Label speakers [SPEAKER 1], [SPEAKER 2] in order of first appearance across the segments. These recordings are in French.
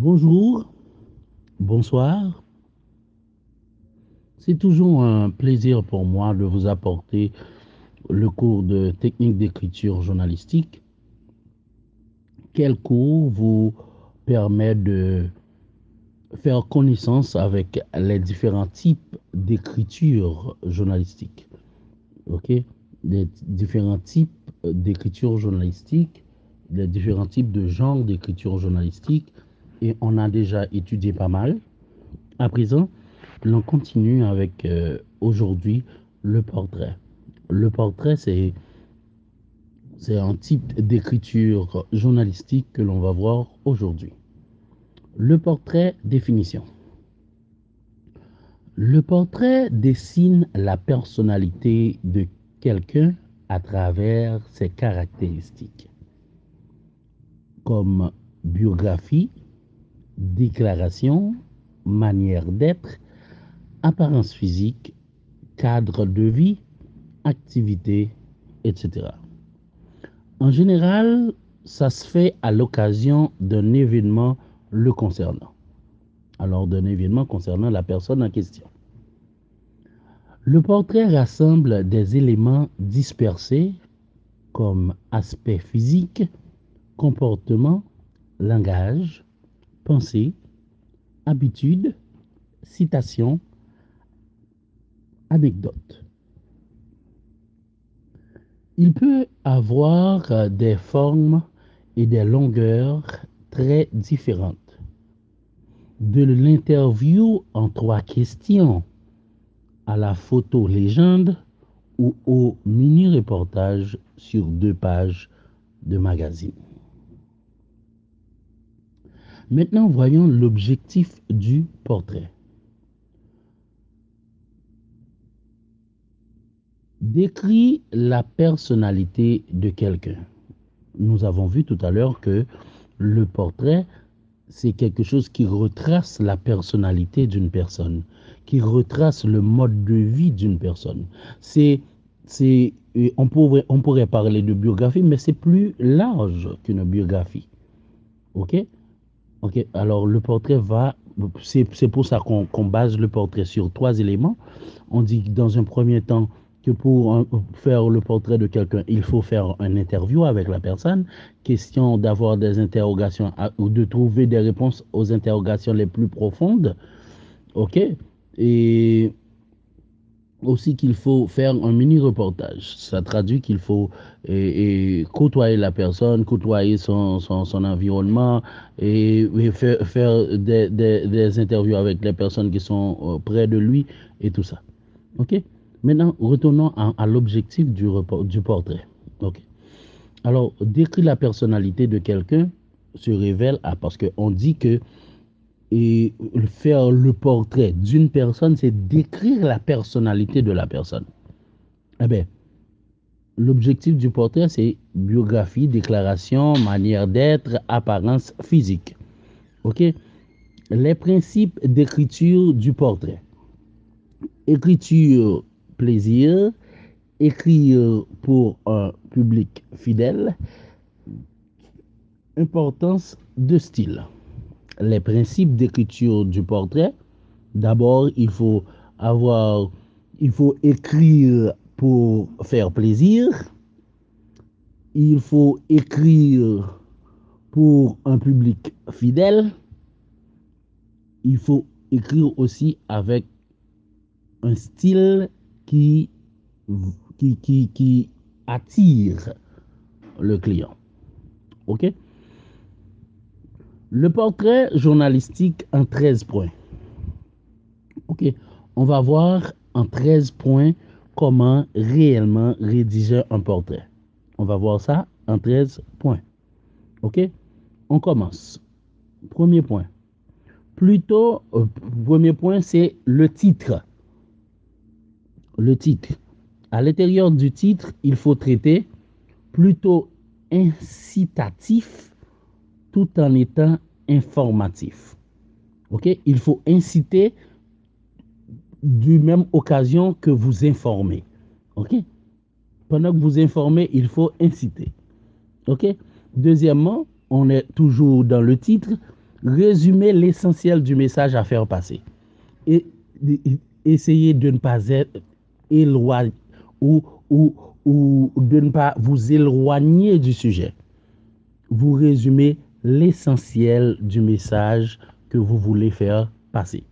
[SPEAKER 1] Bonjour, bonsoir. C'est toujours un plaisir pour moi de vous apporter le cours de technique d'écriture journalistique. Quel cours vous permet de faire connaissance avec les différents types d'écriture journalistique. OK? Les différents types d'écriture journalistique, les différents types de genres d'écriture journalistique. Et on a déjà étudié pas mal. À présent, l'on continue avec aujourd'hui le portrait. Le portrait, c'est un type d'écriture journalistique que l'on va voir aujourd'hui. Le portrait, définition. Le portrait dessine la personnalité de quelqu'un à travers ses caractéristiques, comme biographie, déclaration, manière d'être, apparence physique, cadre de vie, activité, etc. En général, ça se fait à l'occasion d'un événement le concernant. Alors, d'un événement concernant la personne en question. Le portrait rassemble des éléments dispersés comme aspect physique, comportement, langage, pensée, habitude, citation, anecdote. Il peut avoir des formes et des longueurs très différentes. De l'interview en 3 questions à la photo légende ou au mini-reportage sur 2 pages de magazine. Maintenant, voyons l'objectif du portrait. Décrit la personnalité de quelqu'un. Nous avons vu tout à l'heure que le portrait, c'est quelque chose qui retrace la personnalité d'une personne, qui retrace le mode de vie d'une personne. On pourrait parler de biographie, mais c'est plus large qu'une biographie. OK? OK. Alors, le portrait va. C'est pour ça qu'on base le portrait sur 3 éléments. On dit dans un premier temps que pour faire le portrait de quelqu'un, il faut faire un interview avec la personne. Question d'avoir des interrogations ou de trouver des réponses aux interrogations les plus profondes. OK? Et aussi qu'il faut faire un mini-reportage. Ça traduit qu'il faut côtoyer la personne, côtoyer son environnement et faire des interviews avec les personnes qui sont près de lui et tout ça. OK? Maintenant, retournons à l'objectif du portrait. OK? Alors, décrire la personnalité de quelqu'un se révèle parce qu'on dit que faire le portrait d'une personne, c'est décrire la personnalité de la personne. Eh bien, l'objectif du portrait, c'est biographie, déclaration, manière d'être, apparence physique. OK? Les principes d'écriture du portrait. Écriture, plaisir, écrire pour un public fidèle, importance de style. Les principes d'écriture du portrait. D'abord, il faut écrire pour faire plaisir. Il faut écrire pour un public fidèle. Il faut écrire aussi avec un style qui, qui attire le client. OK? Le portrait journalistique en 13 points. OK? On va voir en 13 points comment réellement rédiger un portrait. On va voir ça en 13 points. OK? On commence. Premier point. Plutôt, premier point, c'est le titre. Le titre. À l'intérieur du titre, il faut traiter plutôt incitatif tout en étant informatif. OK? Il faut inciter du même occasion que vous informez. OK? Pendant que vous informez, il faut inciter. OK? Deuxièmement, on est toujours dans le titre. Résumez l'essentiel du message à faire passer. Et, essayez de ne pas être éloigné ou, ou, ou de ne pas vous éloigner du sujet. Vous résumez l'essentiel du message que vous voulez faire passer.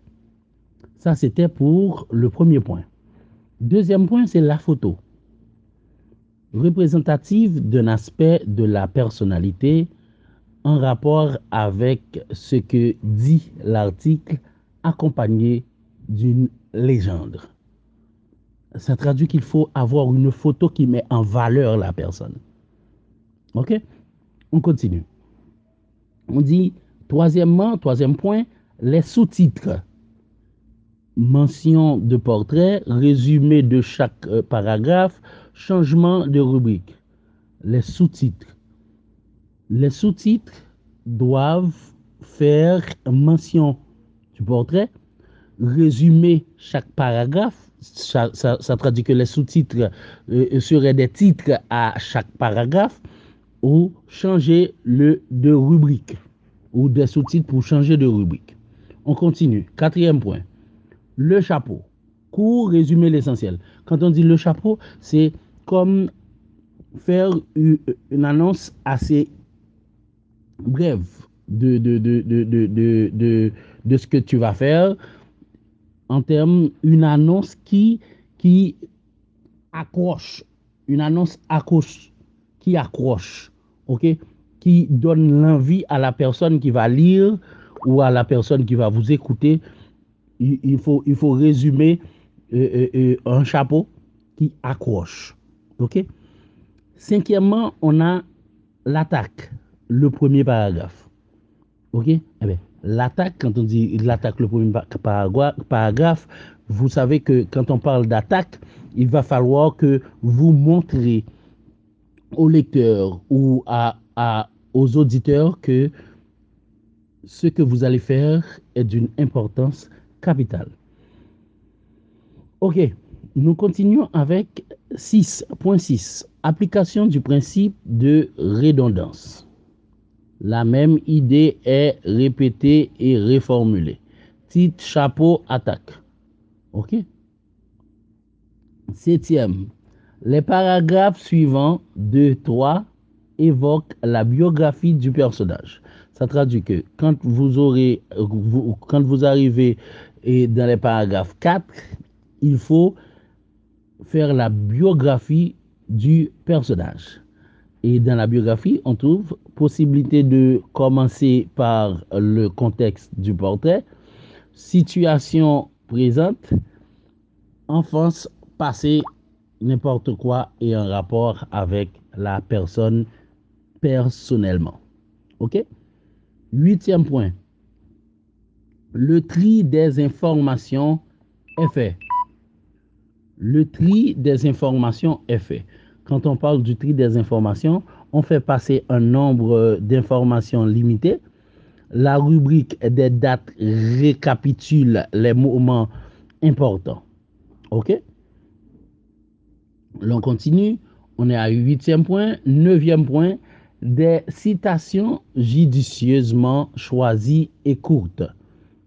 [SPEAKER 1] Ça, c'était pour le premier point. Deuxième point, c'est la photo. Représentative d'un aspect de la personnalité en rapport avec ce que dit l'article accompagné d'une légende. Ça traduit qu'il faut avoir une photo qui met en valeur la personne. OK? On continue. On dit, troisième point, les sous-titres. Mention de portrait, résumé de chaque paragraphe, changement de rubrique. Les sous-titres. Les sous-titres doivent faire mention du portrait, résumer chaque paragraphe. Ça traduit que les sous-titres seraient des titres à chaque paragraphe ou changer de rubrique ou des sous-titres pour changer de rubrique. On continue. Quatrième point. Le chapeau. Court, résumer l'essentiel. Quand on dit le chapeau, c'est comme faire une annonce assez brève de ce que tu vas faire en termes une annonce qui accroche, une annonce qui accroche, ok, qui donne l'envie à la personne qui va lire ou à la personne qui va vous écouter. Il faut résumer un chapeau qui accroche, ok. Cinquièmement, on a l'attaque, le premier paragraphe. OK? Eh bien, l'attaque, quand on dit l'attaque, le premier paragraphe, vous savez que quand on parle d'attaque, il va falloir que vous montrez au lecteur ou aux auditeurs que ce que vous allez faire est d'une importance capitale. OK, nous continuons avec 6.6. Application du principe de redondance. La même idée est répétée et reformulée. Titre, chapeau, attaque. OK? Septième. Les paragraphes suivants, 2, 3, évoquent la biographie du personnage. Ça traduit que quand vous arrivez dans les paragraphes 4, il faut faire la biographie du personnage. Et dans la biographie, on trouve possibilité de commencer par le contexte du portrait, situation présente, enfance, passé, n'importe quoi et un rapport avec la personne personnellement. OK? Huitième point. Le tri des informations est fait. Le tri des informations est fait. Quand on parle du tri des informations, on fait passer un nombre d'informations limité. La rubrique des dates récapitule les moments importants. OK? L'on continue. On est à 8e point. 9e point. Des citations judicieusement choisies et courtes.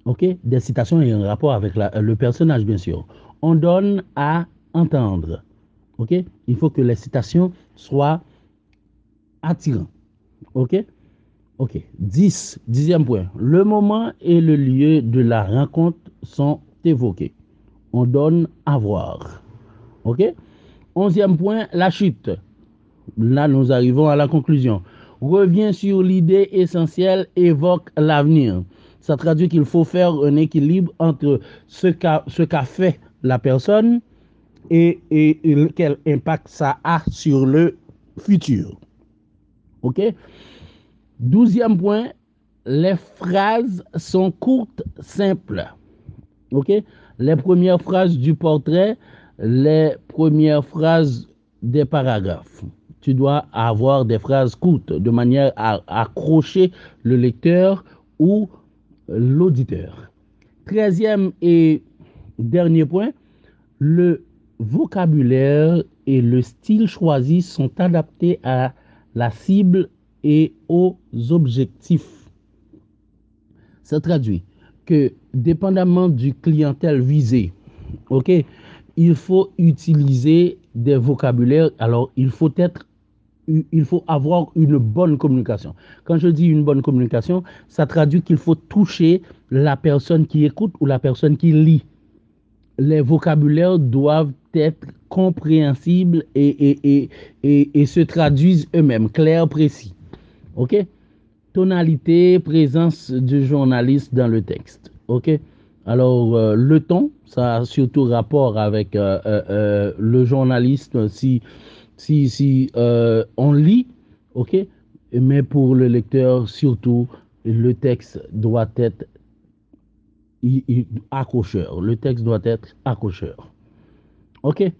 [SPEAKER 1] OK? Des citations ayant un rapport avec le personnage, bien sûr. On donne à entendre. OK? Il faut que les citations soient attirantes. OK? OK. 10e point. Le moment et le lieu de la rencontre sont évoqués. On donne à voir. OK? 11e point, la chute. Là, nous arrivons à la conclusion. Revient sur l'idée essentielle, évoque l'avenir. Ça traduit qu'il faut faire un équilibre entre ce qu'a fait la personne et quel impact ça a sur le futur. OK? 12e point, les phrases sont courtes, simples. OK? Les premières phrases du portrait, les premières phrases des paragraphes. Tu dois avoir des phrases courtes de manière à accrocher le lecteur ou l'auditeur. 13e et dernier point, le vocabulaire et le style choisi sont adaptés à la cible et aux objectifs. Ça traduit que, dépendamment du clientèle visé, OK, il faut utiliser des vocabulaires. Alors, il faut avoir une bonne communication. Quand je dis une bonne communication, ça traduit qu'il faut toucher la personne qui écoute ou la personne qui lit. Les vocabulaires doivent être compréhensibles et se traduisent eux-mêmes, clairs, précis. OK? Tonalité, présence du journaliste dans le texte. OK? Alors, le ton, ça a surtout rapport avec le journaliste. Si on lit, OK? Mais pour le lecteur, surtout, le texte doit être accrocheur. Le texte doit être accrocheur. OK?